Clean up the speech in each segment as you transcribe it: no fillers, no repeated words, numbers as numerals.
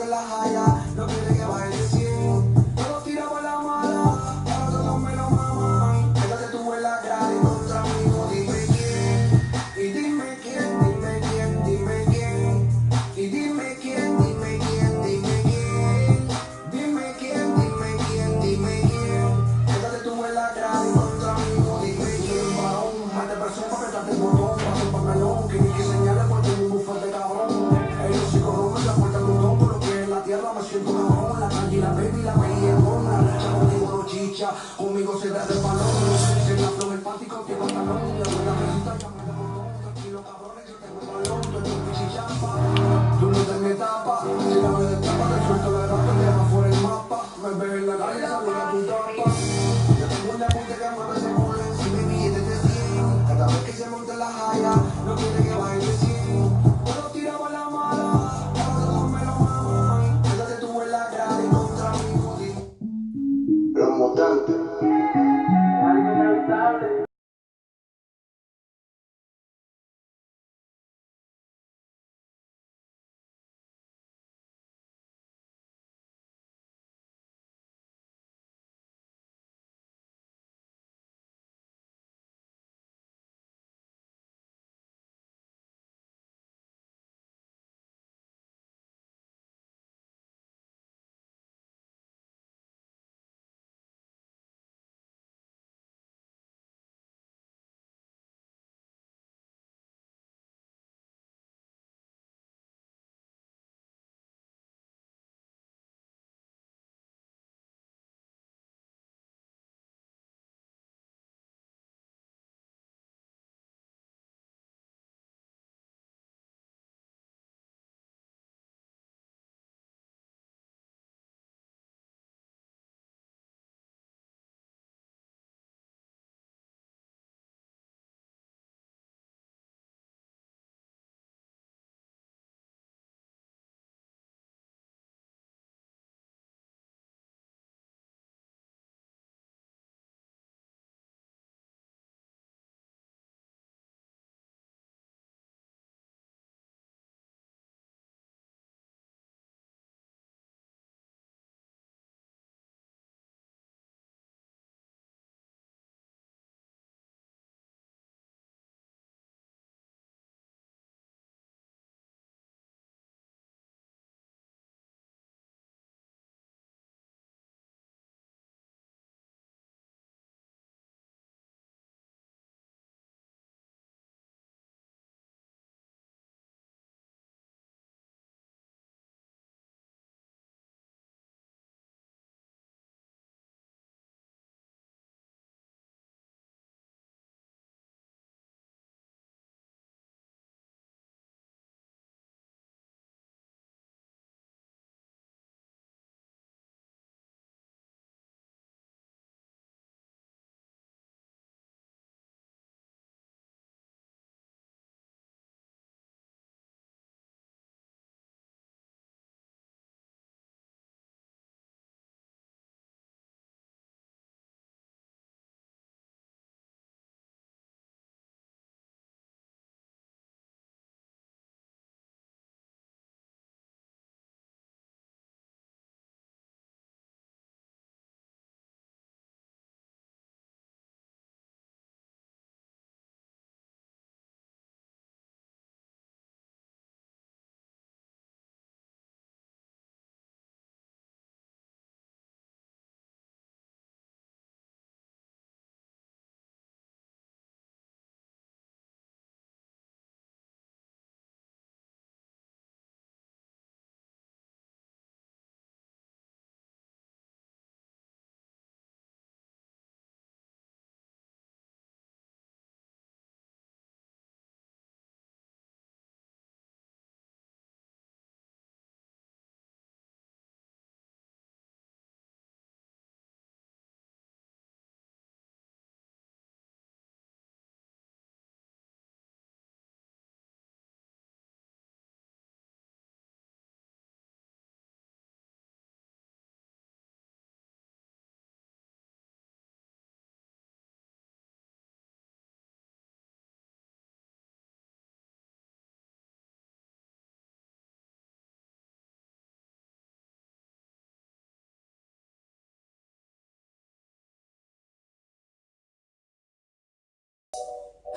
monte en la jaya, no quiere que baile 100. Todos tiramos la mala, ahora todos me lo maman. Quédate tú en la grada y contra mí, no dime quién. Y dime quién, dime quién, dime quién. Y dime quién, dime quién, dime quién. Dime quién, dime quién, dime quién. Quédate tú en la grada y contra mí, no dime quién. Varón, mete presión para apretarte el botón, paso el papelón, que ni que señale porque tengo un bufete cabrón. Ellos sí conocen la puerta del botón, por lo que en la tierra me siento cabrón. La calle, la baby, la veía con la lucha contigo no chicha, conmigo se da el balón. Se la flor el panty contigo pantalón, la buena recita llama de botón. Tranquilo cabrones, yo tengo el balón, tú eres un pichichapa. Tú no te me tapas, si la ves de tapa te suelto la rata, te deja fuera el mapa. Me ves en la calle, saluda tu tapa. Yo tengo una punta que mueve ese culo encima de billetes de 100. Cada vez que se monta en la jaya, no quiere que baile 100. Todos tiramos la mala, ahora todos me lo maman. Quédate tú en la grada y contra mí, jodido. Los mutantes.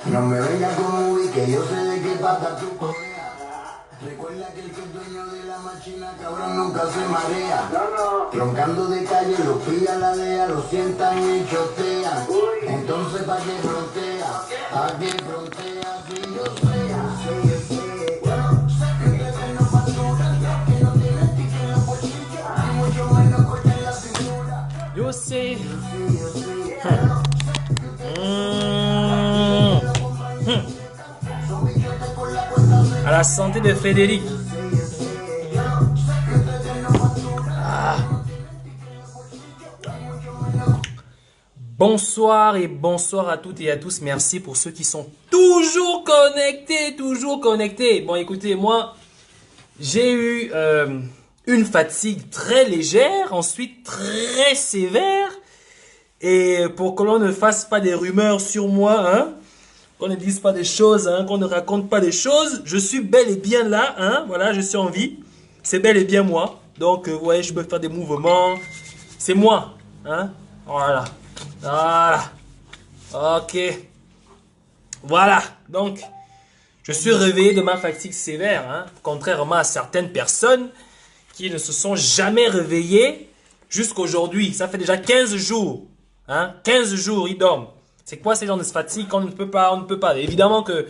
No me venga con Ubi, que yo sé de qué pata tú cojeas. Recuerda que el que es dueño de la máquina, cabrón, nunca se marea. Troncando de calle, lo pilla la DEA, lo sientan y chotean. Entonces, ¿pa' qué frontea? ¿Pa' qué frontea? Si yo sé, bueno, sé que ustedes no facturan, que no tienen ticket en los bolsillos, y mucho menos corte en la cintura. Yo sais. Yo sé, son bichotes con la cuenta de À la santé de Frédéric. Bonsoir et bonsoir à toutes et à tous. Merci pour ceux qui sont toujours connectés, toujours connectés. Bon, écoutez, moi, j'ai eu une fatigue très légère, ensuite très sévère. Et pour que l'on ne fasse pas des rumeurs sur moi, hein, qu'on ne dise pas des choses, hein, qu'on ne raconte pas des choses, je suis bel et bien là, hein, voilà, je suis en vie. C'est bel et bien moi. Donc, ouais, je peux faire des mouvements. C'est moi, hein, voilà. Voilà. Ok. Voilà. Donc, je suis réveillé de ma fatigue sévère, hein, contrairement à certaines personnes qui ne se sont jamais réveillées jusqu'aujourd'hui. Ça fait déjà 15 jours. Hein, 15 jours, ils dorment. C'est quoi ces gens de fatigue qu'on ne peut pas, on ne peut pas. Évidemment que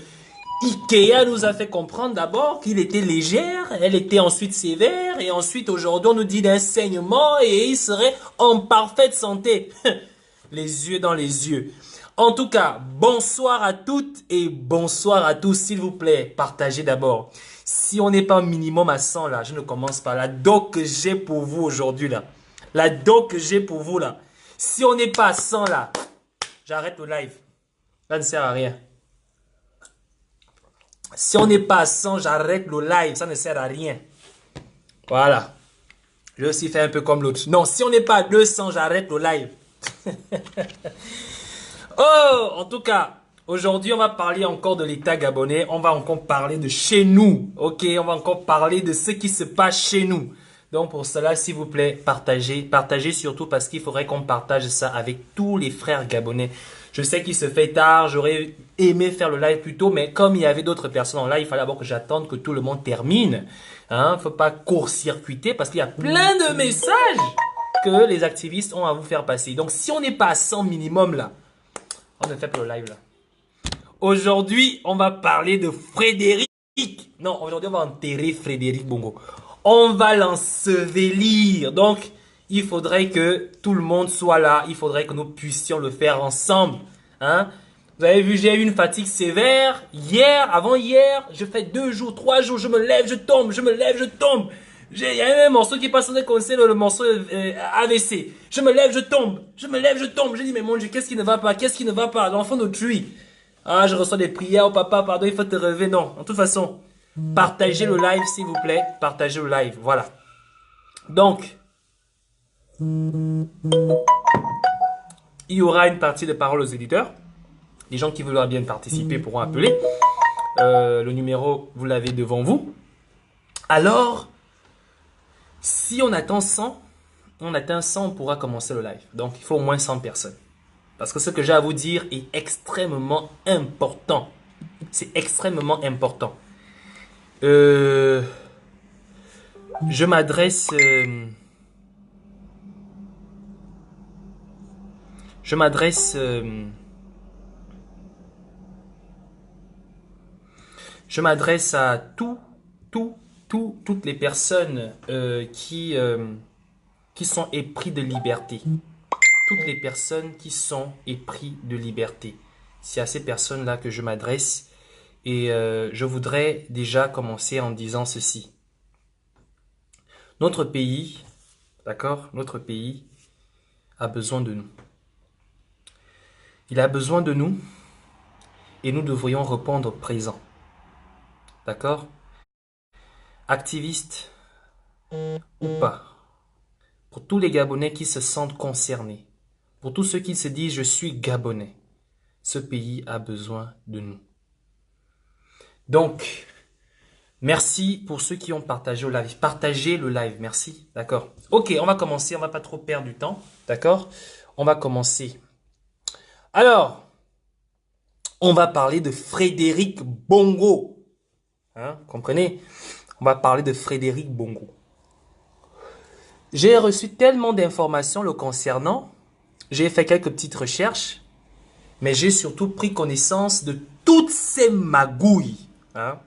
Ikea nous a fait comprendre d'abord qu'il était légère, elle était ensuite sévère, et ensuite aujourd'hui on nous dit d'un saignement et il serait en parfaite santé. Les yeux dans les yeux. En tout cas, bonsoir à toutes et bonsoir à tous, s'il vous plaît. Partagez d'abord. Si on n'est pas minimum à 100 là, je ne commence pas. La doc que j'ai pour vous aujourd'hui là. La doc que j'ai pour vous là. Si on n'est pas à 100 là, j'arrête le live. Ça ne sert à rien. Si on n'est pas à 100, j'arrête le live. Ça ne sert à rien. Voilà. Je vais aussi faire un peu comme l'autre. Non, si on n'est pas à 200, j'arrête le live. Oh, en tout cas, aujourd'hui, on va parler encore de l'État gabonais. On va encore parler de chez nous. Ok, on va encore parler de ce qui se passe chez nous. Donc, pour cela, s'il vous plaît, partagez. Partagez surtout parce qu'il faudrait qu'on partage ça avec tous les frères gabonais. Je sais qu'il se fait tard. J'aurais aimé faire le live plus tôt. Mais comme il y avait d'autres personnes en live, il fallait d'abord que j'attende que tout le monde termine. Hein, faut pas court-circuiter parce qu'il y a plein de messages que les activistes ont à vous faire passer. Donc, si on n'est pas à 100 minimum là, on ne fait pas le live là. Aujourd'hui, on va parler de Frédéric. Non, aujourd'hui, on va enterrer Frédéric Bongo. On va l'ensevelir. Donc, il faudrait que tout le monde soit là. Il faudrait que nous puissions le faire ensemble. Hein? Vous avez vu, j'ai eu une fatigue sévère. Hier, avant-hier, je fais 2 jours, 3 jours, je me lève, je tombe, je me lève, je tombe. Il y a même un morceau qui passe sur le conseil, le morceau AVC. Je me lève, je tombe. Je me lève, je tombe. Je dis, mais mon Dieu, qu'est-ce qui ne va pas? Qu'est-ce qui ne va pas? L'enfant d'autrui. Ah, je reçois des prières. Oh, papa, pardon, il faut te relever. Non. En toute façon, partagez le live, s'il vous plaît. Partagez le live. Voilà. Donc, il y aura une partie de parole aux éditeurs. Les gens qui voudront bien participer pourront appeler. Le numéro, vous l'avez devant vous. Alors, si on atteint 100, on pourra commencer le live. Donc, il faut au moins 100 personnes. Parce que ce que j'ai à vous dire est extrêmement important. C'est extrêmement important. Je m'adresse... je m'adresse à toutes les personnes qui sont épris de liberté. Toutes les personnes qui sont épris de liberté. C'est à ces personnes-là que je m'adresse et je voudrais déjà commencer en disant ceci. Notre pays, d'accord, notre pays a besoin de nous. Il a besoin de nous et nous devrions répondre présent. D'accord? Activistes ou pas, pour tous les Gabonais qui se sentent concernés, pour tous ceux qui se disent « je suis Gabonais », ce pays a besoin de nous. Donc, merci pour ceux qui ont partagé le live. Partagez le live, merci. D'accord. Ok, on va commencer, on va pas trop perdre du temps. D'accord? On va commencer. Alors, On va parler de Frédéric Bongo. Hein, comprenez? On va parler de Frédéric Bongo. J'ai reçu tellement d'informations le concernant. J'ai fait quelques petites recherches. Mais j'ai surtout pris connaissance de toutes ces magouilles. Hein.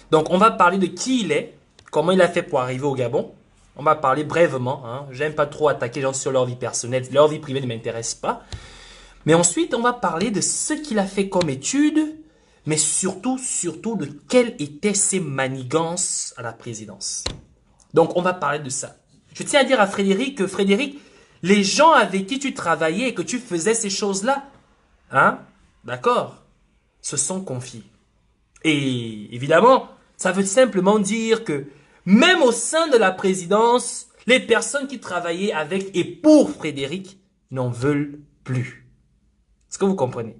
Donc, on va parler de qui il est, comment il a fait pour arriver au Gabon. On va parler brièvement. Hein. J'aime pas trop attaquer les gens sur leur vie personnelle. Leur vie privée ne m'intéresse pas. Mais ensuite, on va parler de ce qu'il a fait comme étude, mais surtout de quelles étaient ses manigances à la présidence. Donc, on va parler de ça. Je tiens à dire à Frédéric que Frédéric, les gens avec qui tu travaillais et que tu faisais ces choses-là, hein, d'accord, se sont confiés. Et évidemment, ça veut simplement dire que même au sein de la présidence, les personnes qui travaillaient avec et pour Frédéric n'en veulent plus. Est-ce que vous comprenez?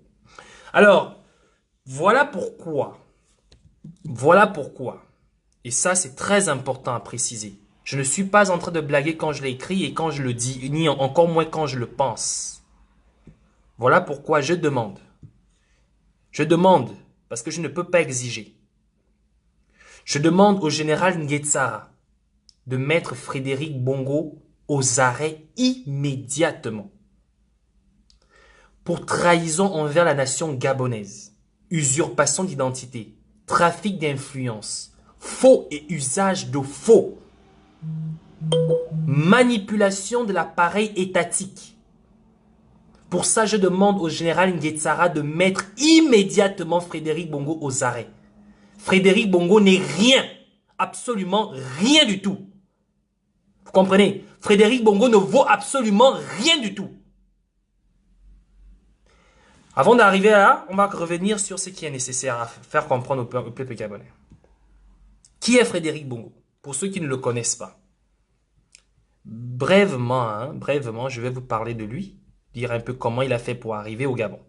Alors, voilà pourquoi. Voilà pourquoi. Et ça, c'est très important à préciser. Je ne suis pas en train de blaguer quand je l'écris et quand je le dis, ni encore moins quand je le pense. Voilà pourquoi je demande. Je demande, parce que je ne peux pas exiger. Je demande au général Nguetsara de mettre Frédéric Bongo aux arrêts immédiatement. Pour trahison envers la nation gabonaise, usurpation d'identité, trafic d'influence, faux et usage de faux, manipulation de l'appareil étatique. Pour ça, je demande au général Nguetsara de mettre immédiatement Frédéric Bongo aux arrêts. Frédéric Bongo n'est rien, absolument rien du tout. Vous comprenez? Frédéric Bongo ne vaut absolument rien du tout. Avant d'arriver là, on va revenir sur ce qui est nécessaire à faire comprendre au peuple gabonais. Qui est Frédéric Bongo? Pour ceux qui ne le connaissent pas. Brièvement, je vais vous parler de lui, dire un peu comment il a fait pour arriver au Gabon.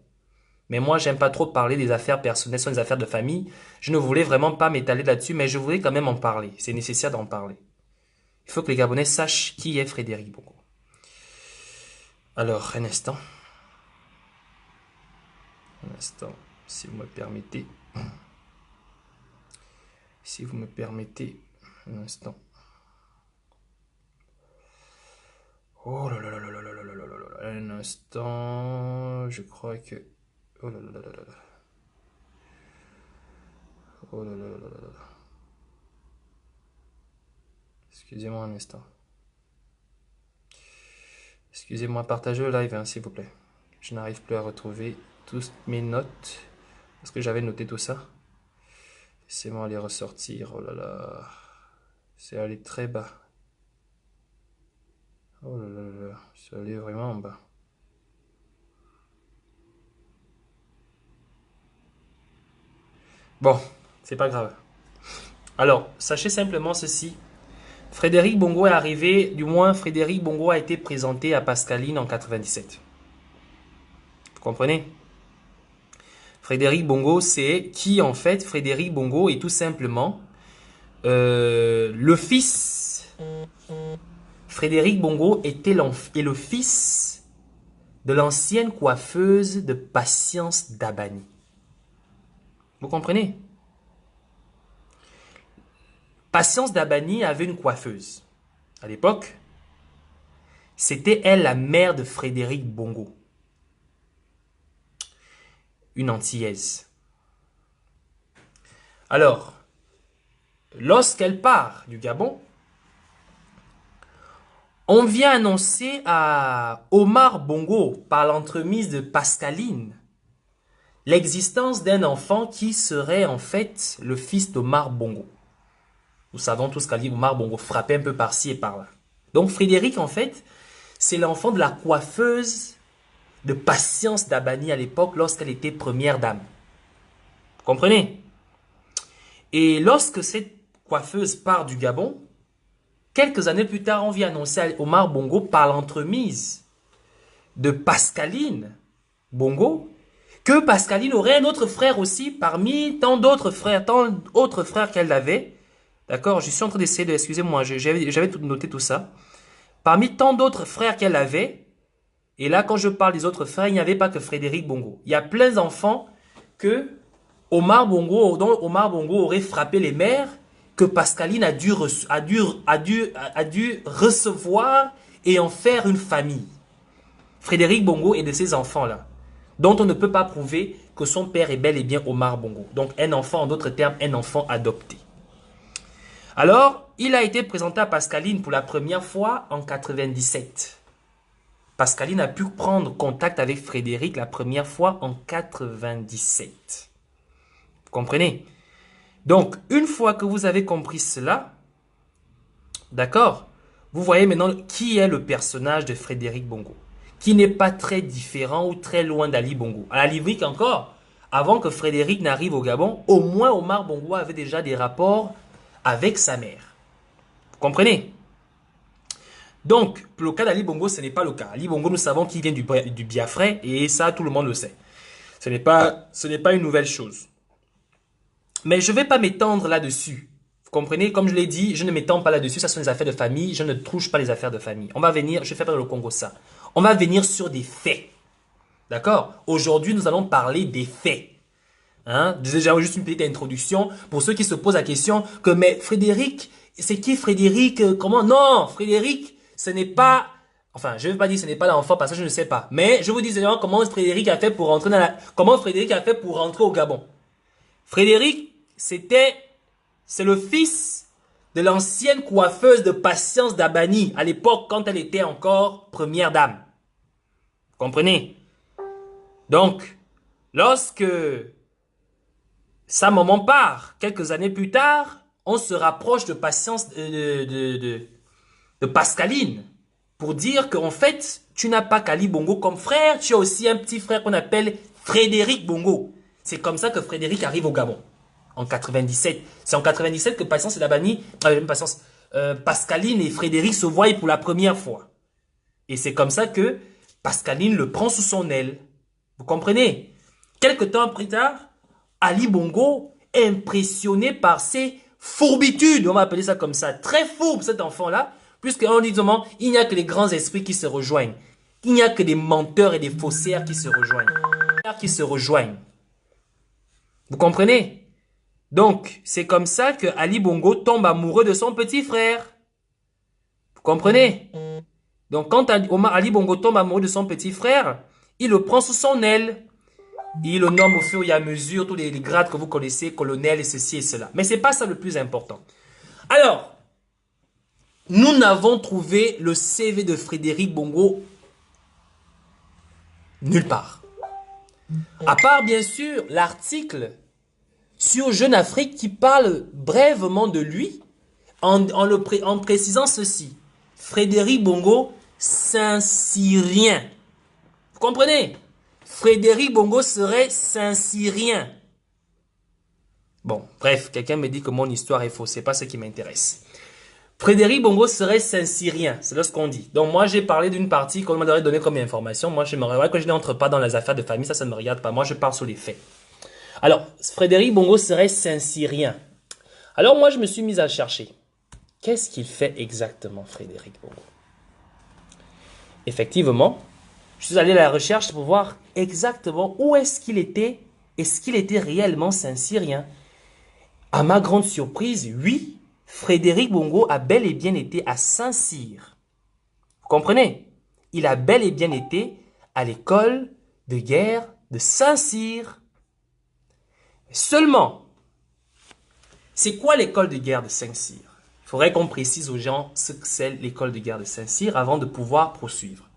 Mais moi, j'aime pas trop parler des affaires personnelles, ce sont des affaires de famille. Je ne voulais vraiment pas m'étaler là-dessus, mais je voulais quand même en parler. C'est nécessaire d'en parler. Il faut que les Gabonais sachent qui est Frédéric Bongo. Alors, un instant. Un instant, si vous me permettez. Si vous me permettez, un instant. Oh là là là là là là là là là là là. Un instant, je crois que... Oh là là là là là. Oh là là là là là. Excusez-moi un instant. Excusez-moi, partagez le live, hein, s'il vous plaît. Je n'arrive plus à retrouver toutes mes notes. Parce que j'avais noté tout ça. Laissez-moi les ressortir. Oh là là. C'est allé très bas. Oh là là là. C'est allé vraiment en bas. Bon, c'est pas grave. Alors, sachez simplement ceci. Frédéric Bongo est arrivé, du moins Frédéric Bongo a été présenté à Pascaline en 97. Vous comprenez? Frédéric Bongo, c'est qui en fait? Frédéric Bongo est tout simplement le fils. Frédéric Bongo est le fils de l'ancienne coiffeuse de Patience Dabani. Vous comprenez? Patience Dabani avait une coiffeuse. À l'époque, c'était elle la mère de Frédéric Bongo. Une Antillaise. Alors, lorsqu'elle part du Gabon, on vient annoncer à Omar Bongo, par l'entremise de Pascaline, l'existence d'un enfant qui serait en fait le fils d'Omar Bongo. Nous savons tous qu'Omar Bongo frappait un peu par-ci et par-là. Donc Frédéric, en fait, c'est l'enfant de la coiffeuse de Patience Dabani à l'époque lorsqu'elle était première dame. Vous comprenez? Et lorsque cette coiffeuse part du Gabon, quelques années plus tard, on vient annoncer à Omar Bongo par l'entremise de Pascaline Bongo que Pascaline aurait un autre frère aussi parmi tant d'autres frères qu'elle avait. D'accord? Je suis en train d'essayer de... Excusez-moi, j'avais noté tout ça. Parmi tant d'autres frères qu'elle avait, et là, quand je parle des autres frères, il n'y avait pas que Frédéric Bongo. Il y a plein d'enfants que Omar Bongo, dont Omar Bongo aurait frappé les mères, que Pascaline a dû recevoir et en faire une famille. Frédéric Bongo est de ces enfants-là, dont on ne peut pas prouver que son père est bel et bien Omar Bongo. Donc un enfant, en d'autres termes, un enfant adopté. Alors, il a été présenté à Pascaline pour la première fois en 97. Pascaline a pu prendre contact avec Frédéric la première fois en 97. Vous comprenez? Donc, une fois que vous avez compris cela, d'accord, vous voyez maintenant qui est le personnage de Frédéric Bongo, qui n'est pas très différent ou très loin d'Ali Bongo. À la limite encore, avant que Frédéric n'arrive au Gabon, au moins Omar Bongo avait déjà des rapports avec sa mère. Vous comprenez? Donc, pour le cas d'Ali Bongo, ce n'est pas le cas. Ali Bongo, nous savons qu'il vient du Biafra et ça, tout le monde le sait. Ce n'est pas une nouvelle chose. Mais je ne vais pas m'étendre là-dessus. Vous comprenez? Comme je l'ai dit, je ne m'étends pas là-dessus. Ça sont des affaires de famille. Je ne touche pas les affaires de famille. On va venir, je ne fais pas dans le Congo ça. On va venir sur des faits. D'accord? Aujourd'hui, nous allons parler des faits. Hein? Déjà, juste une petite introduction pour ceux qui se posent la question que, mais Frédéric, c'est qui Frédéric? Comment? Non, Frédéric, ce n'est pas, enfin, je ne vais pas dire ce n'est pas l'enfant parce que je ne sais pas. Mais je vous dis comment Frédéric a fait pour rentrer comment Frédéric a fait pour rentrer au Gabon. Frédéric, c'est le fils de l'ancienne coiffeuse de Patience Dabani à l'époque quand elle était encore première dame. Vous comprenez? Donc, lorsque sa maman part, quelques années plus tard, on se rapproche de Patience, de Pascaline pour dire qu'en fait, tu n'as pas qu'Ali Bongo comme frère, tu as aussi un petit frère qu'on appelle Frédéric Bongo. C'est comme ça que Frédéric arrive au Gabon, en 97. C'est en 97 que Patience et Dabani, Pascaline et Frédéric se voient pour la première fois. Et c'est comme ça que Pascaline le prend sous son aile. Vous comprenez? Quelque temps plus tard, Ali Bongo, impressionné par ses fourbitudes, on va appeler ça comme ça, très fourbe cet enfant-là, puisqu'on dit comment, il n'y a que les grands esprits qui se rejoignent. Il n'y a que des menteurs et des faussaires qui se rejoignent. Vous comprenez? Donc, c'est comme ça que Ali Bongo tombe amoureux de son petit frère. Vous comprenez? Donc, quand Ali Bongo tombe amoureux de son petit frère, il le prend sous son aile. Il le nomme au fur et à mesure, tous les grades que vous connaissez, colonel et ceci et cela. Mais ce n'est pas ça le plus important. Alors, nous n'avons trouvé le CV de Frédéric Bongo nulle part. À part, bien sûr, l'article sur Jeune Afrique qui parle brièvement de lui en précisant ceci. Frédéric Bongo, Saint-Cyrien. Vous comprenez? Frédéric Bongo serait Saint-Cyrien. Bon, bref, quelqu'un me dit que mon histoire est fausse. C'est pas ce qui m'intéresse. Frédéric Bongo serait Saint-Cyrien. C'est là ce qu'on dit. Donc moi, j'ai parlé d'une partie qu'on m'aurait donné comme information. Moi, je me regarde que je n'entre pas dans les affaires de famille. Ça ne me regarde pas. Moi, je parle sur les faits. Alors, Frédéric Bongo serait Saint-Cyrien. Alors moi, je me suis mis à chercher. Qu'est-ce qu'il fait exactement, Frédéric Bongo? Effectivement, je suis allé à la recherche pour voir exactement où est-ce qu'il était. Est-ce qu'il était réellement Saint-Cyrien? À ma grande surprise, oui, Frédéric Bongo a bel et bien été à Saint-Cyr. Vous comprenez? Il a bel et bien été à l'école de guerre de Saint-Cyr. Seulement, c'est quoi l'école de guerre de Saint-Cyr? Il faudrait qu'on précise aux gens ce que c'est l'école de guerre de Saint-Cyr avant de pouvoir poursuivre.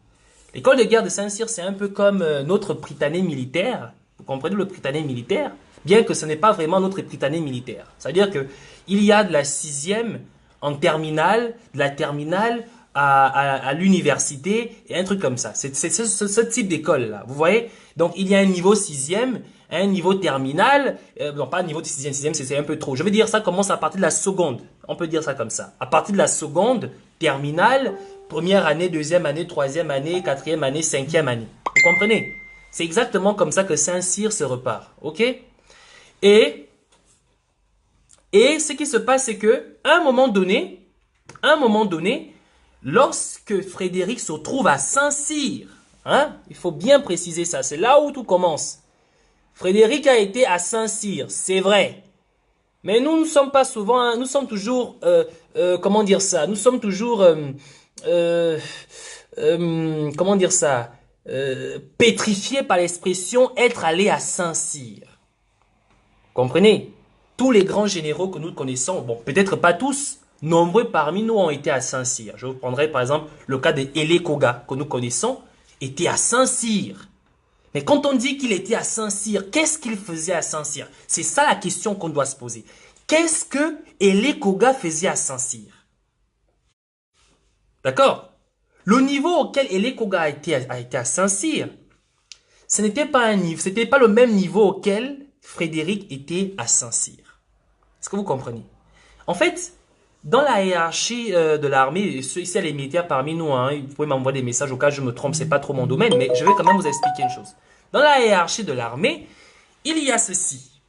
L'école de guerre de Saint-Cyr, c'est un peu comme notre Prytanée militaire. Vous comprenez le Prytanée militaire? Bien que ce n'est pas vraiment notre Prytanée militaire. C'est-à-dire qu'il y a de la 6e en terminale, de la terminale à l'université et un truc comme ça. C'est ce type d'école-là. Vous voyez? Donc, il y a un niveau 6e, un niveau terminal. Non, pas un niveau de 6e, c'est un peu trop. Je veux dire, ça commence à partir de la seconde. On peut dire ça comme ça. À partir de la seconde, terminale, première année, deuxième année, troisième année, quatrième année, cinquième année. Vous comprenez? C'est exactement comme ça que Saint-Cyr se repart. OK? Et ce qui se passe, c'est que à un moment donné, lorsque Frédéric se trouve à Saint-Cyr, hein, il faut bien préciser ça, c'est là où tout commence. Frédéric a été à Saint-Cyr, c'est vrai. Mais nous ne sommes pas souvent, hein, nous sommes toujours, comment dire ça? Nous sommes toujours, euh, comment dire ça? Pétrifiés par l'expression être allé à Saint-Cyr. Comprenez? Tous les grands généraux que nous connaissons, bon, peut-être pas tous, nombreux parmi nous ont été à Saint-Cyr. Je vous prendrai par exemple le cas de Hélé Koga, que nous connaissons, était à Saint-Cyr. Mais quand on dit qu'il était à Saint-Cyr, qu'est-ce qu'il faisait à Saint-Cyr? C'est ça la question qu'on doit se poser. Qu'est-ce que Hélé Koga faisait à Saint-Cyr? D'accord? Le niveau auquel Hélé Koga a été à Saint-Cyr, ce n'était pas un niveau, c'était pas le même niveau auquel Frédéric était à Saint-Cyr. Est-ce que vous comprenez? En fait, dans la hiérarchie de l'armée, ceux ici les militaires parmi nous, hein, vous pouvez m'envoyer des messages au cas où je me trompe, c'est pas trop mon domaine, mais je vais quand même vous expliquer une chose. Dans la hiérarchie de l'armée, il y a ceci.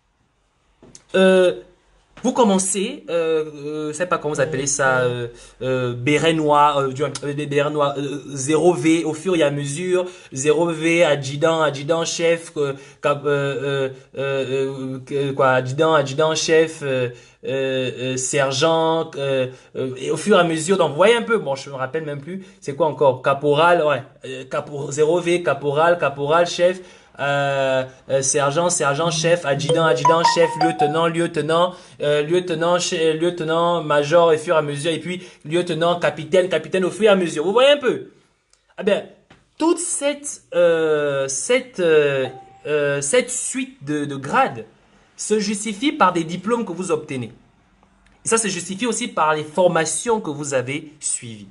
Vous commencez, je sais pas comment vous appelez ça, béret noir, béret noir, 0V au fur et à mesure, 0V, adjudant, chef, quoi, adjudant, chef, sergent, et au fur et à mesure, donc vous voyez un peu, bon, je me rappelle même plus, c'est quoi encore, caporal, ouais, 0V, caporal, chef, sergent, chef, adjudant, chef, lieutenant, major au fur et à mesure, et puis lieutenant, capitaine au fur et à mesure. Vous voyez un peu? Eh bien, toute cette suite de grades se justifie par des diplômes que vous obtenez. Et ça se justifie aussi par les formations que vous avez suivies.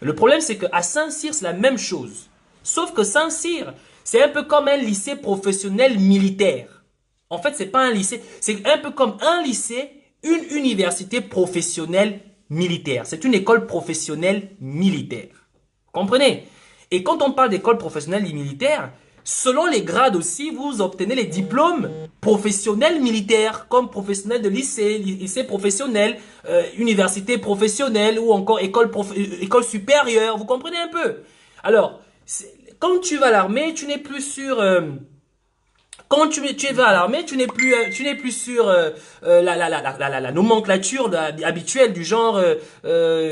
Le problème, c'est qu'à Saint-Cyr, c'est la même chose. Sauf que Saint-Cyr, c'est un peu comme un lycée professionnel militaire. En fait, c'est pas un lycée, c'est un peu comme un lycée, une université professionnelle militaire. C'est une école professionnelle militaire. Comprenez? Et quand on parle d'école professionnelle militaire, selon les grades aussi, vous obtenez les diplômes professionnels militaires, comme professionnel de lycée professionnel, université professionnelle ou encore école supérieure. Vous comprenez un peu? Alors, quand tu vas à l'armée, tu n'es plus sur quand tu vas à l'armée, tu n'es plus sur la nomenclature habituelle du genre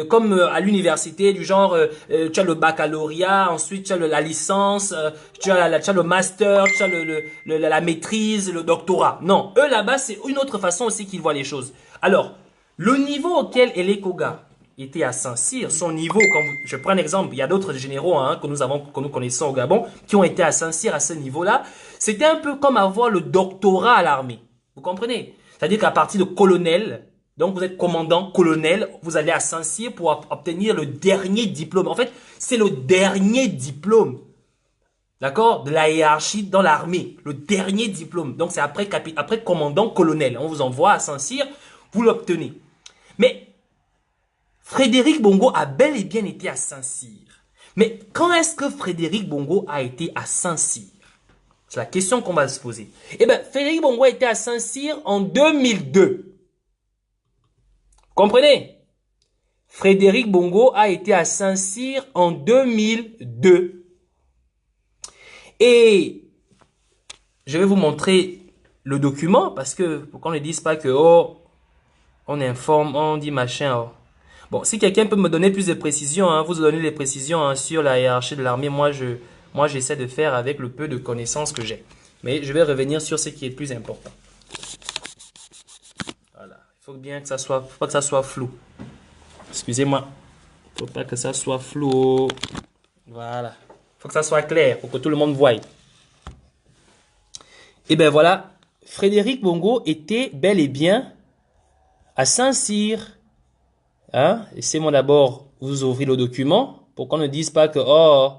comme à l'université, du genre tu as le baccalauréat, ensuite tu as la licence, tu as le master, tu as la maîtrise, le doctorat. Non, eux là-bas c'est une autre façon aussi qu'ils voient les choses. Alors, le niveau auquel Hélé Koga était à Saint-Cyr, son niveau, je prends un exemple, il y a d'autres généraux hein, que nous connaissons au Gabon, qui ont été à Saint-Cyr à ce niveau-là, c'était un peu comme avoir le doctorat à l'armée. Vous comprenez? C'est-à-dire qu'à partir de colonel, donc vous êtes commandant, colonel, vous allez à Saint-Cyr pour obtenir le dernier diplôme. En fait, c'est le dernier diplôme, d'accord, de la hiérarchie dans l'armée, le dernier diplôme. Donc c'est après commandant, colonel. On vous envoie à Saint-Cyr, vous l'obtenez. Mais Frédéric Bongo a bel et bien été à Saint-Cyr. Mais quand est-ce que Frédéric Bongo a été à Saint-Cyr? C'est la question qu'on va se poser. Eh bien, Frédéric Bongo a été à Saint-Cyr en 2002. Comprenez? Frédéric Bongo a été à Saint-Cyr en 2002. Et je vais vous montrer le document parce que pour qu'on ne dise pas que oh, on informe, on dit machin. Oh. Bon, si quelqu'un peut me donner plus de précisions, hein, vous donner des précisions hein, sur la hiérarchie de l'armée, moi j'essaie de faire avec le peu de connaissances que j'ai. Mais je vais revenir sur ce qui est le plus important. Voilà, il faut bien que ça soit, faut pas que ça soit flou. Excusez-moi, il faut pas que ça soit flou. Voilà, il faut que ça soit clair pour que tout le monde voie. Et ben voilà, Frédéric Bongo était bel et bien à Saint-Cyr. Hein? Laissez-moi d'abord vous ouvrir le document pour qu'on ne dise pas que oh,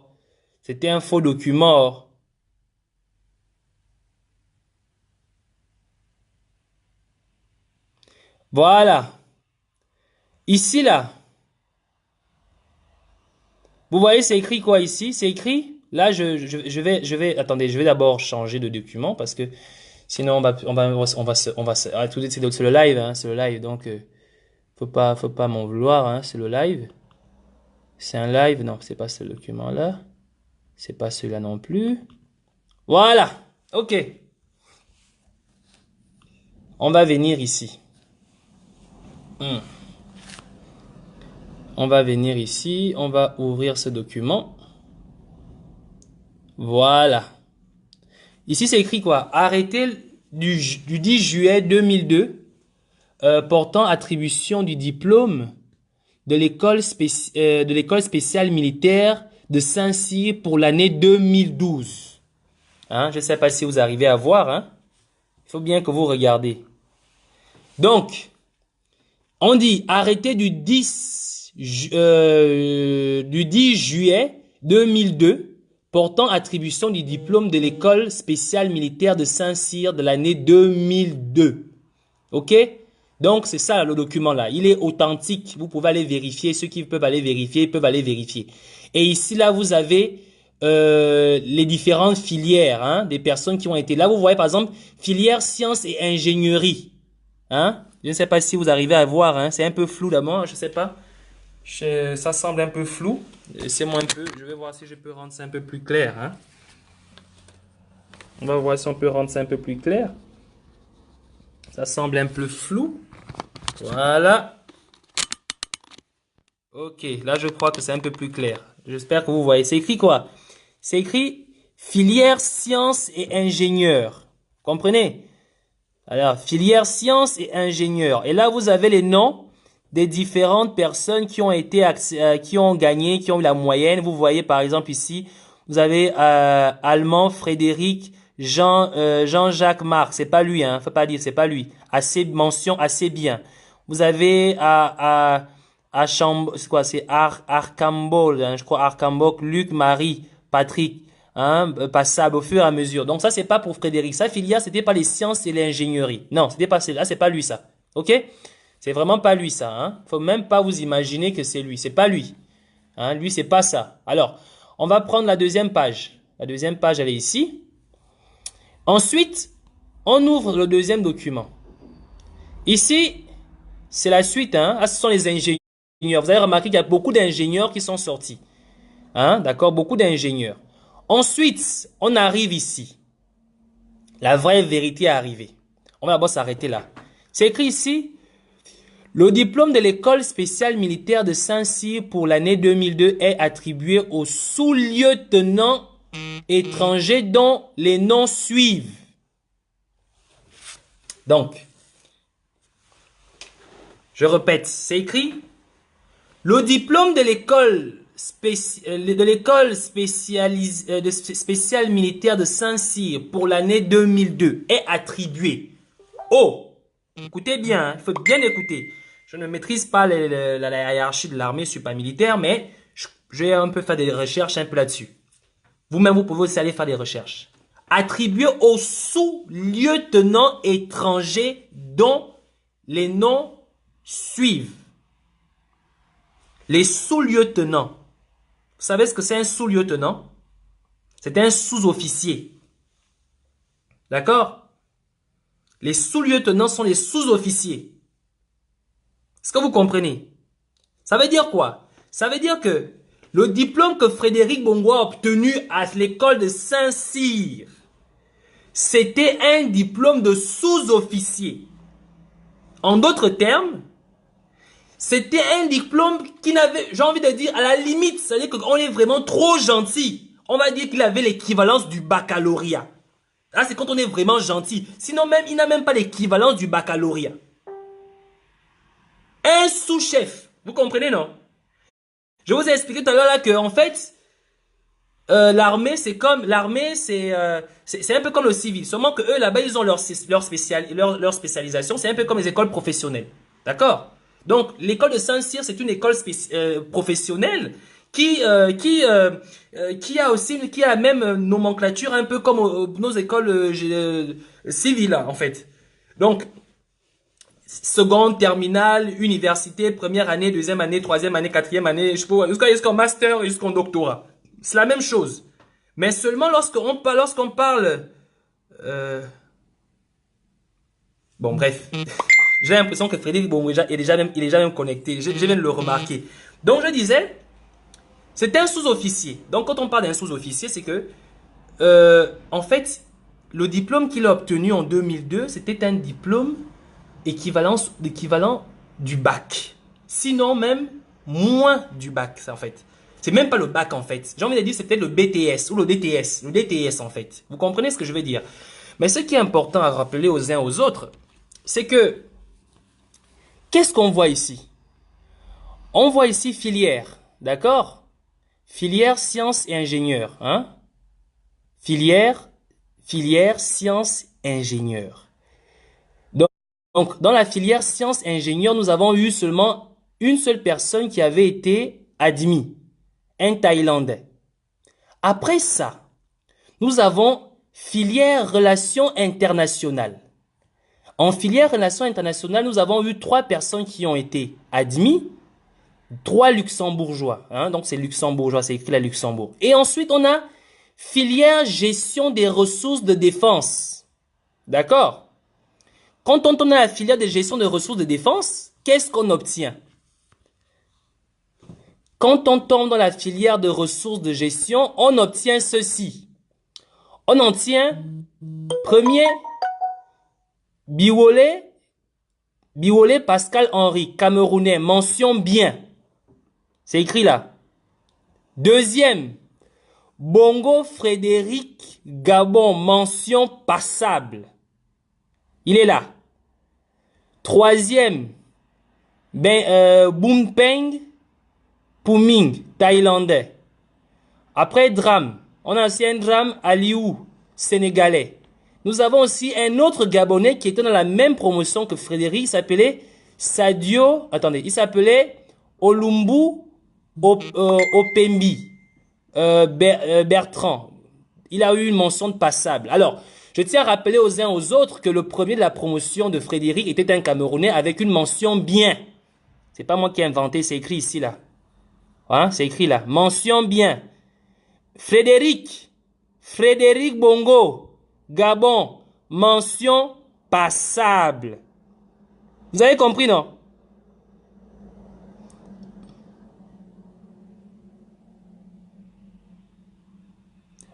c'était un faux document. Voilà. Ici, là. Vous voyez, c'est écrit quoi ici? C'est écrit. Là, je vais, attendez, je vais d'abord changer de document parce que sinon tout c'est le live, hein, c'est le live, donc faut pas m'en vouloir, hein, c'est le live. C'est un live, non, c'est pas ce document-là. C'est pas celui-là non plus. Voilà. Ok. On va venir ici. On va venir ici. On va ouvrir ce document. Voilà. Ici, c'est écrit quoi? Arrêté du 10 juillet 2002 portant attribution du diplôme de l'école spéciale militaire de Saint-Cyr pour l'année 2012. Hein? Je ne sais pas si vous arrivez à voir. Hein? Il faut bien que vous regardez. Donc, on dit arrêté du 10 juillet 2002 portant attribution du diplôme de l'école spéciale militaire de Saint-Cyr de l'année 2002. OK? Donc, c'est ça le document là. Il est authentique. Vous pouvez aller vérifier. Ceux qui peuvent aller vérifier, peuvent aller vérifier. Et ici, là, vous avez les différentes filières hein, des personnes qui ont été là. Vous voyez, par exemple, filière sciences et ingénierie. Hein? Je ne sais pas si vous arrivez à voir. Hein? C'est un peu flou d'abord. Je ne sais pas. Ça semble un peu flou. Laissez-moi un peu. Je vais voir si je peux rendre ça un peu plus clair. Hein? On va voir si on peut rendre ça un peu plus clair. Ça semble un peu flou. Voilà. Ok, là je crois que c'est un peu plus clair. J'espère que vous voyez. C'est écrit quoi? C'est écrit filière sciences et ingénieurs. Comprenez? Alors, filière sciences et ingénieurs. Et là, vous avez les noms des différentes personnes qui ont été qui ont gagné, qui ont eu la moyenne. Vous voyez par exemple ici, vous avez Allemand Frédéric Jean-Jacques Marc. C'est pas lui, hein. Faut pas dire, c'est pas lui. Mention assez bien. Vous avez c'est quoi, c'est Arcambol, hein, je crois Arcambol, Luc, Marie, Patrick, hein, passable au fur et à mesure. Donc ça c'est pas pour Frédéric. Ça filière, c'était pas les sciences et l'ingénierie. Non, c'était pas là, c'est pas lui ça. OK? C'est vraiment pas lui ça, hein. Faut même pas vous imaginer que c'est lui, c'est pas lui. Hein, lui c'est pas ça. Alors, on va prendre la deuxième page. La deuxième page elle est ici. Ensuite, on ouvre le deuxième document. Ici, c'est la suite, hein. Ah, ce sont les ingénieurs. Vous avez remarqué qu'il y a beaucoup d'ingénieurs qui sont sortis. Hein, d'accord? Beaucoup d'ingénieurs. Ensuite, on arrive ici. La vraie vérité est arrivée. On va d'abord s'arrêter là. C'est écrit ici. Le diplôme de l'école spéciale militaire de Saint-Cyr pour l'année 2002 est attribué aux sous-lieutenants étrangers dont les noms suivent. Donc, je répète, c'est écrit. Le diplôme de l'école spéciale militaire de Saint-Cyr pour l'année 2002 est attribué au, écoutez bien, il faut bien écouter. Je ne maîtrise pas la hiérarchie de l'armée, je suis pas militaire, mais je vais un peu faire des recherches un peu là-dessus. Vous-même, vous pouvez aussi aller faire des recherches. Attribué aux sous-lieutenants étrangers dont les noms suivent. Les sous-lieutenants. Vous savez ce que c'est un sous-lieutenant? C'est un sous-officier. D'accord? Les sous-lieutenants sont les sous-officiers. Est-ce que vous comprenez? Ça veut dire quoi? Ça veut dire que le diplôme que Frédéric Bongo a obtenu à l'école de Saint-Cyr, c'était un diplôme de sous-officier. En d'autres termes, c'était un diplôme qui n'avait, j'ai envie de dire, à la limite, c'est-à-dire qu'on est vraiment trop gentil. On va dire qu'il avait l'équivalence du baccalauréat. Là, c'est quand on est vraiment gentil. Sinon même, il n'a même pas l'équivalence du baccalauréat. Un sous-chef. Vous comprenez, non? Je vous ai expliqué tout à l'heure là que, en fait, l'armée, c'est un peu comme le civil. Seulement que eux, là-bas, ils ont leur spécialisation. C'est un peu comme les écoles professionnelles. D'accord? Donc, l'école de Saint-Cyr, c'est une école professionnelle qui a aussi, qui a la même nomenclature, un peu comme nos écoles civiles, là, en fait. Donc, seconde, terminale, université, première année, deuxième année, troisième année, quatrième année, jusqu'en master, jusqu'en doctorat. C'est la même chose. Mais seulement lorsqu'on parle... Bon, bref. J'ai l'impression que Frédéric Bongo est déjà même connecté. Je viens de le remarquer. Donc, je disais, c'est un sous-officier. Donc, quand on parle d'un sous-officier, c'est que, en fait, le diplôme qu'il a obtenu en 2002, c'était un diplôme l'équivalent du bac. Sinon même moins du bac, en fait. C'est même pas le bac en fait. J'ai envie de dire c'est peut-être le BTS ou le DTS. Le DTS en fait. Vous comprenez ce que je veux dire? Mais ce qui est important à rappeler aux uns aux autres, c'est que qu'est-ce qu'on voit ici? On voit ici filière, d'accord? Filière sciences et ingénieurs, hein? Filière sciences et ingénieurs. Donc, dans la filière sciences et ingénieurs, nous avons eu seulement une seule personne qui avait été admise, un Thaïlandais. Après ça, nous avons filière relations internationales. En filière relations internationales, nous avons eu 3 personnes qui ont été admises, 3 luxembourgeois. Hein, donc c'est luxembourgeois, c'est écrit à Luxembourg. Et ensuite, on a filière gestion des ressources de défense. D'accord? Quand on tourne à la filière de gestion des ressources de défense, qu'est-ce qu'on obtient? Quand on tombe dans la filière de ressources de gestion, on obtient ceci. On obtient, premier, Biwole Pascal Henri, Camerounais, mention bien. C'est écrit là. Deuxième, Bongo Frédéric Gabon, mention passable. Il est là. Troisième, Bumpeng Puming, Thaïlandais. Après Drame, on a aussi un Drame Aliou, Sénégalais. Nous avons aussi un autre Gabonais qui était dans la même promotion que Frédéric, il s'appelait Sadio, attendez, il s'appelait Olumbu Opembi, Bertrand. Il a eu une mention de passable. Alors, je tiens à rappeler aux uns aux autres que le premier de la promotion de Frédéric était un Camerounais avec une mention bien. C'est pas moi qui ai inventé, c'est écrit ici là. Hein, c'est écrit là. Mention bien. Frédéric Bongo, Gabon, mention passable. Vous avez compris, non?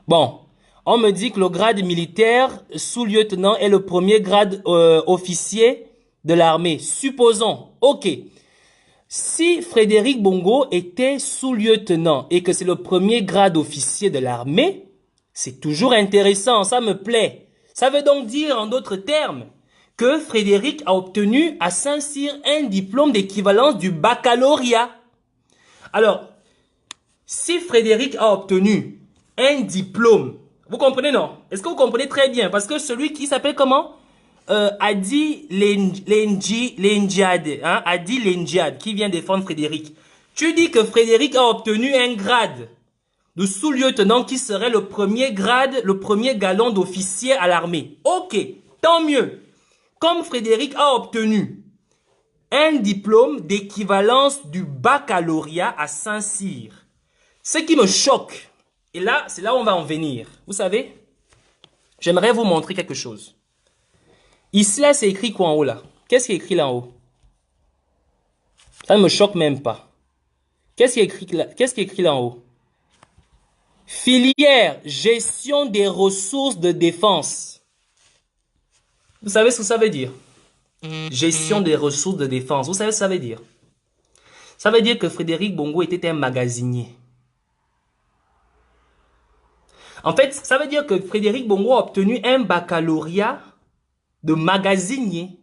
Bon, on me dit que le grade militaire sous-lieutenant est le premier grade officier de l'armée. Supposons, ok. Si Frédéric Bongo était sous-lieutenant et que c'est le premier grade officier de l'armée, c'est toujours intéressant, ça me plaît. Ça veut donc dire, en d'autres termes, que Frédéric a obtenu à Saint-Cyr un diplôme d'équivalence du baccalauréat. Alors, si Frédéric a obtenu un diplôme, vous comprenez non? Est-ce que vous comprenez très bien? Parce que celui qui s'appelle comment? Adi Lendiad, hein, Adi Lendiad, qui vient défendre Frédéric. Tu dis que Frédéric a obtenu un grade de sous-lieutenant qui serait le premier grade, le premier galon d'officier à l'armée. Ok, tant mieux. Comme Frédéric a obtenu un diplôme d'équivalence du baccalauréat à Saint-Cyr, ce qui me choque, et là, c'est là où on va en venir. Vous savez, j'aimerais vous montrer quelque chose. Ici, là, c'est écrit quoi en haut, là? Qu'est-ce qui est écrit là en haut? Ça ne me choque même pas. Qu'est-ce qui est écrit là? Qu'est-ce qui est écrit là en haut? Filière, gestion des ressources de défense. Vous savez ce que ça veut dire? Gestion des ressources de défense. Vous savez ce que ça veut dire? Ça veut dire que Frédéric Bongo était un magasinier. En fait, ça veut dire que Frédéric Bongo a obtenu un baccalauréat de magasinier.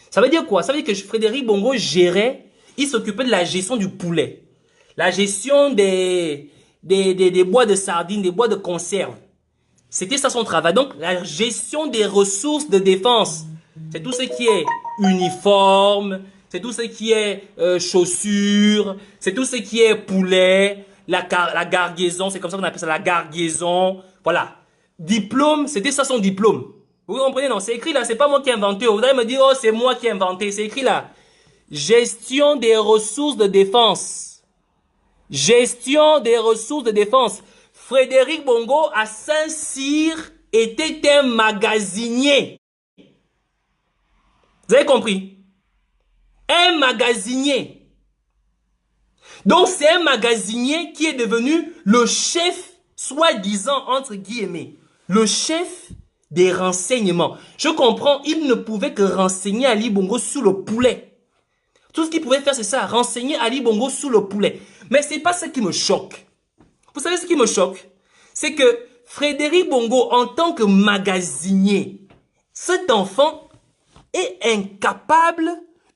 Ça veut dire quoi? Ça veut dire que Frédéric Bongo gérait, il s'occupait de la gestion du poulet, la gestion des bois de sardines, des bois de conserve. C'était ça son travail. Donc, la gestion des ressources de défense. C'est tout ce qui est uniforme, c'est tout ce qui est chaussures, c'est tout ce qui est poulet, la gargaison, c'est comme ça qu'on appelle ça, la gargaison. Voilà. Diplôme, c'était ça son diplôme. Vous comprenez, non? C'est écrit là, c'est pas moi qui ai inventé. Vous allez me dire, oh, c'est moi qui ai inventé. C'est écrit là. Gestion des ressources de défense. Gestion des ressources de défense. Frédéric Bongo à Saint-Cyr était un magasinier. Vous avez compris? Un magasinier. Donc c'est un magasinier qui est devenu le chef, soi-disant, entre guillemets, le chef des renseignements. Je comprends, il ne pouvait que renseigner Ali Bongo sur le poulet. Tout ce qu'il pouvait faire, c'est ça, renseigner Ali Bongo sur le poulet. Mais c'est pas ça qui me choque. Vous savez ce qui me choque? C'est que Frédéric Bongo, en tant que magasinier, cet enfant est incapable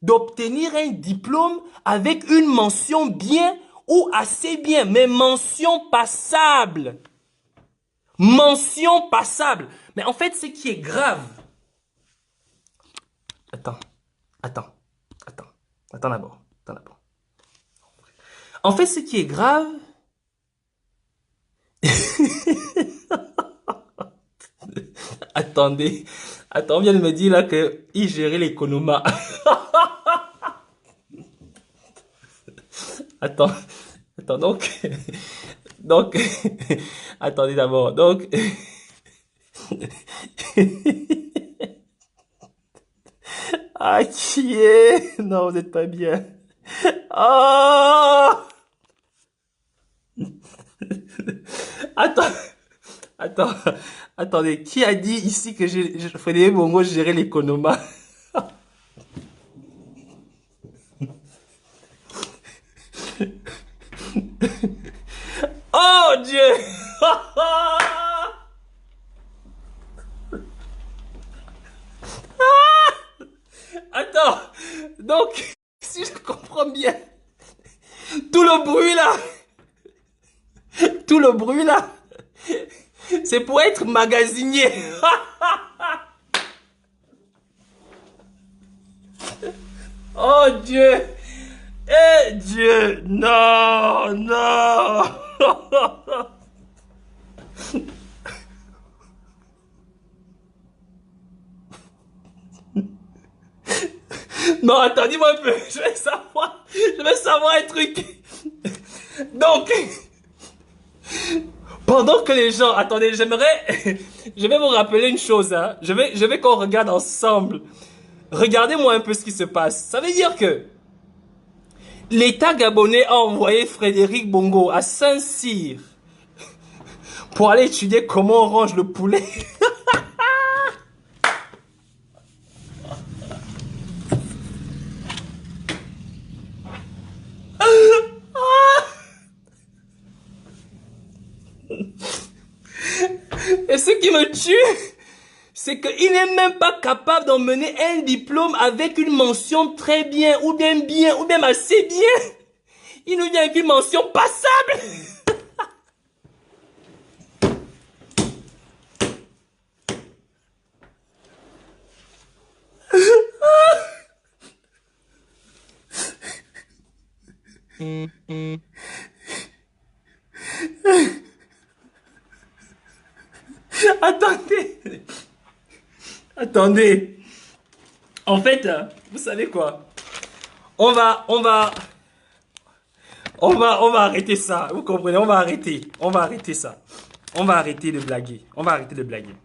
d'obtenir un diplôme avec une mention bien ou assez bien, mais mention passable. Mention passable. Mais en fait, ce qui est grave... Attends d'abord. En fait, ce qui est grave... Attendez, on vient de me dire là que il gérait l'économie. Attends, donc, attendez d'abord, donc, ah, qui est? Non, vous n'êtes pas bien. Oh! Attends, attends, attendez, qui a dit ici que Frédéric Bongo gérait l'économie? Oh Dieu! Attends, donc, si je comprends bien, tout le bruit là, c'est pour être magasinier. Oh Dieu! Eh Dieu! Non! Non! Non, attendez-moi un peu. Je vais savoir un truc. Donc, pendant que les gens... Attendez, je vais vous rappeler une chose. Hein. Je vais qu'on regarde ensemble. Regardez-moi un peu ce qui se passe. Ça veut dire que l'État gabonais a envoyé Frédéric Bongo à Saint-Cyr pour aller étudier comment on range le poulet. Et ce qui me tue, c'est qu'il n'est même pas capable d'emmener un diplôme avec une mention très bien, ou même assez bien. Il nous vient avec une mention passable. Attendez. Attendez. En fait, vous savez quoi? On va arrêter ça. Vous comprenez? On va arrêter ça. On va arrêter de blaguer. On va arrêter de blaguer.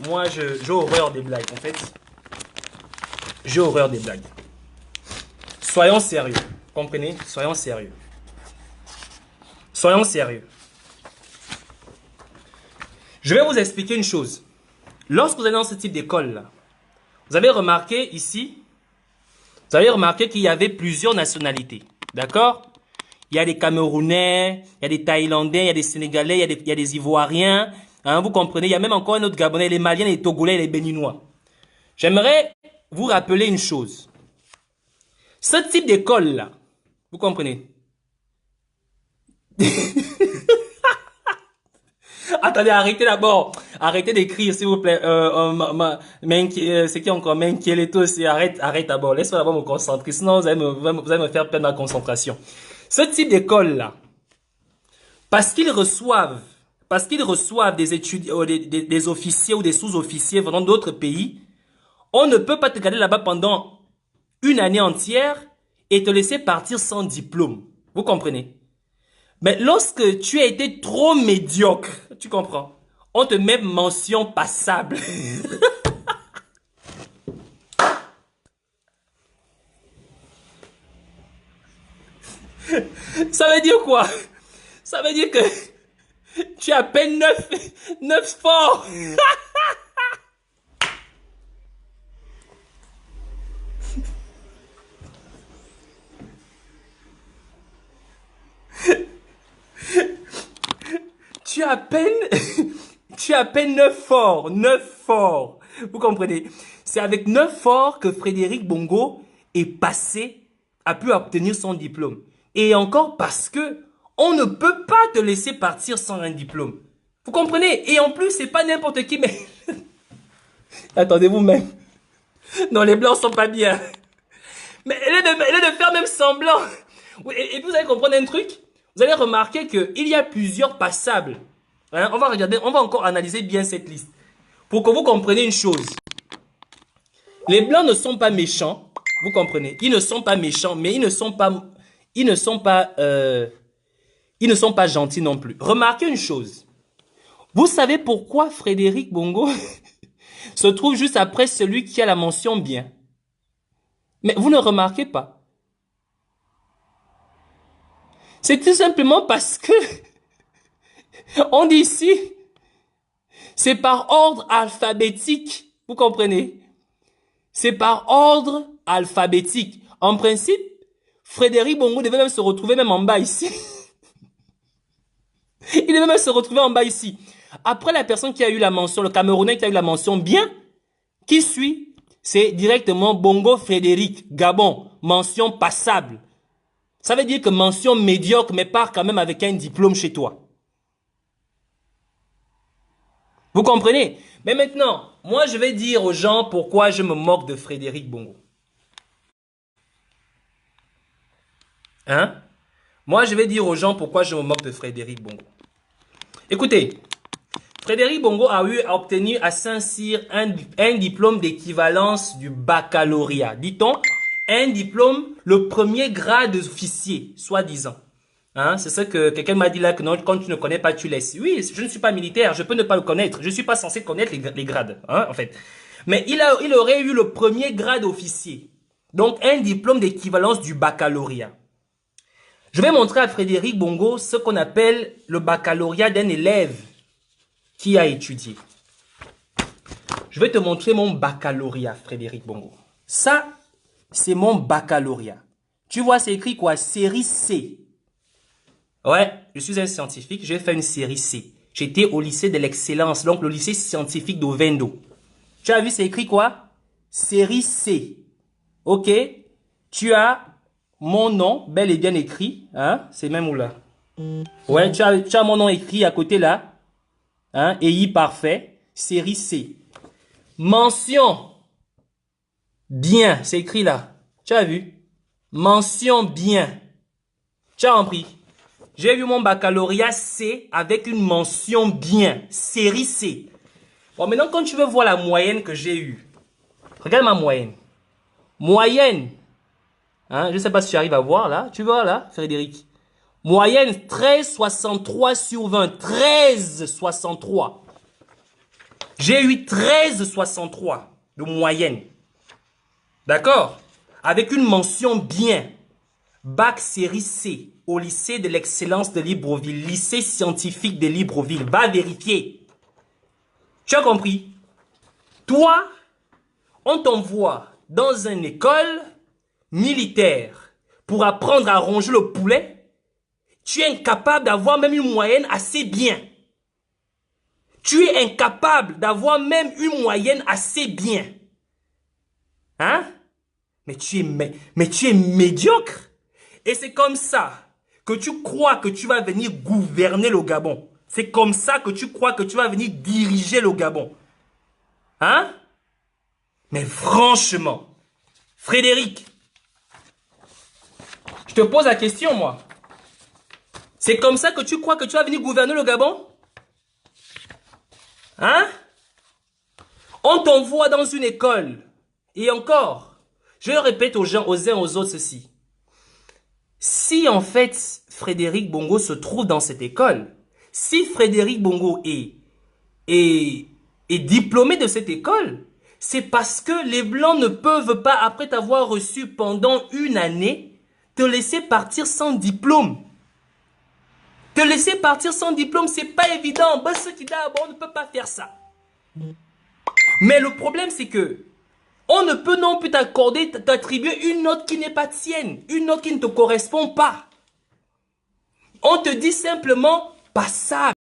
Moi, j'ai horreur des blagues, en fait. J'ai horreur des blagues. Soyons sérieux. Comprenez? Soyons sérieux. Je vais vous expliquer une chose. Lorsque vous allez dans ce type d'école là, vous avez remarqué ici, qu'il y avait plusieurs nationalités. D'accord? Il y a des Camerounais, il y a des Thaïlandais, il y a des Sénégalais, il y a des Ivoiriens. Hein, vous comprenez? Il y a même encore un autre Gabonais, les Maliens, les Togolais et les Béninois. J'aimerais vous rappeler une chose. Ce type d'école là, vous comprenez? Attendez, arrêtez d'abord. Arrêtez d'écrire, s'il vous plaît. C'est qui encore? Menkieleto, arrête d'abord. Laisse-moi d'abord me concentrer. Sinon, vous allez me faire perdre ma concentration. Ce type d'école-là, parce qu'ils reçoivent des étudiants, des officiers ou des sous-officiers venant d'autres pays, on ne peut pas te garder là-bas pendant une année entière et te laisser partir sans diplôme. Vous comprenez? Mais lorsque tu as été trop médiocre, tu comprends? On te met mention passable. Ça veut dire quoi? Ça veut dire que Tu as à peine 9 forts. Tu as à peine, tu as à peine 9 forts, 9 forts. Vous comprenez? C'est avec 9 forts que Frédéric Bongo est passé, a pu obtenir son diplôme. Et encore parce que on ne peut pas te laisser partir sans un diplôme. Vous comprenez? Et en plus, c'est pas n'importe qui, mais... Attendez-vous même. Non, les blancs sont pas bien. Mais elle est de faire même semblant. Oui, et puis vous allez comprendre un truc. Vous allez remarquer qu'il y a plusieurs passables. Hein, on va regarder, on va encore analyser bien cette liste. Pour que vous compreniez une chose. Les blancs ne sont pas méchants. Vous comprenez? Ils ne sont pas méchants, mais ils ne sont pas gentils non plus. Remarquez une chose. Vous savez pourquoi Frédéric Bongo se trouve juste après celui qui a la mention bien? Mais vous ne remarquez pas. C'est tout simplement parce que on dit ici, c'est par ordre alphabétique. Vous comprenez? C'est par ordre alphabétique. En principe, Frédéric Bongo devait même se retrouver même en bas ici. Il devait même se retrouver en bas ici. Après la personne qui a eu la mention, le Camerounais qui a eu la mention bien, qui suit? C'est directement Bongo Frédéric, Gabon, mention passable. Ça veut dire que mention médiocre, mais part quand même avec un diplôme chez toi. Vous comprenez? Mais maintenant, moi je vais dire aux gens pourquoi je me moque de Frédéric Bongo. Hein? Moi je vais dire aux gens pourquoi je me moque de Frédéric Bongo. Écoutez, Frédéric Bongo a obtenu à Saint-Cyr un diplôme d'équivalence du baccalauréat. Dit-on, un diplôme, le premier grade d'officier, soi-disant. Hein, c'est ça que quelqu'un m'a dit là, que non, quand tu ne connais pas, tu laisses. Oui, je ne suis pas militaire, je peux ne pas le connaître. Je ne suis pas censé connaître les grades, hein, en fait. Mais il aurait eu le premier grade officier. Donc, un diplôme d'équivalence du baccalauréat. Je vais montrer à Frédéric Bongo ce qu'on appelle le baccalauréat d'un élève qui a étudié. Je vais te montrer mon baccalauréat, Frédéric Bongo. Ça, c'est mon baccalauréat. Tu vois, c'est écrit quoi? Série C. Ouais, je suis un scientifique, j'ai fait une série C. J'étais au lycée de l'excellence, donc le lycée scientifique d'Ovendo. Tu as vu, c'est écrit quoi? Série C. Ok? Tu as mon nom, bel et bien écrit. Hein? C'est même où là? Ouais, tu as mon nom écrit à côté là. Hein? EI parfait. Série C. Mention. Bien, c'est écrit là. Tu as vu? Mention bien. Tu as compris? J'ai eu mon baccalauréat C avec une mention bien. Série C. Bon, maintenant, quand tu veux voir la moyenne que j'ai eue, regarde ma moyenne. Moyenne. Hein, je ne sais pas si tu arrives à voir là. Tu vois là, Frédéric? Moyenne 13,63 sur 20. 13,63. J'ai eu 13,63 de moyenne. D'accord? Avec une mention bien. Bac série C au lycée de l'excellence de Libreville, lycée scientifique de Libreville. Va vérifier. Tu as compris? Toi, on t'envoie dans une école militaire pour apprendre à ronger le poulet. Tu es incapable d'avoir même une moyenne assez bien. Tu es incapable d'avoir même une moyenne assez bien. Hein? Mais tu es médiocre. Et c'est comme ça que tu crois que tu vas venir gouverner le Gabon. C'est comme ça que tu crois que tu vas venir diriger le Gabon. Hein? Mais franchement, Frédéric, je te pose la question, moi. C'est comme ça que tu crois que tu vas venir gouverner le Gabon? Hein? On t'envoie dans une école. Et encore, je répète aux gens, aux uns aux autres ceci. Si en fait Frédéric Bongo se trouve dans cette école, si Frédéric Bongo est diplômé de cette école, c'est parce que les Blancs ne peuvent pas, après t'avoir reçu pendant une année, te laisser partir sans diplôme. Te Te laisser partir sans diplôme, c'est pas évident. Bon, ceux qui d'abord ne peut pas faire ça. Mais le problème, c'est que on ne peut non plus t'accorder, t'attribuer une note qui n'est pas tienne, une note qui ne te correspond pas. On te dit simplement passable.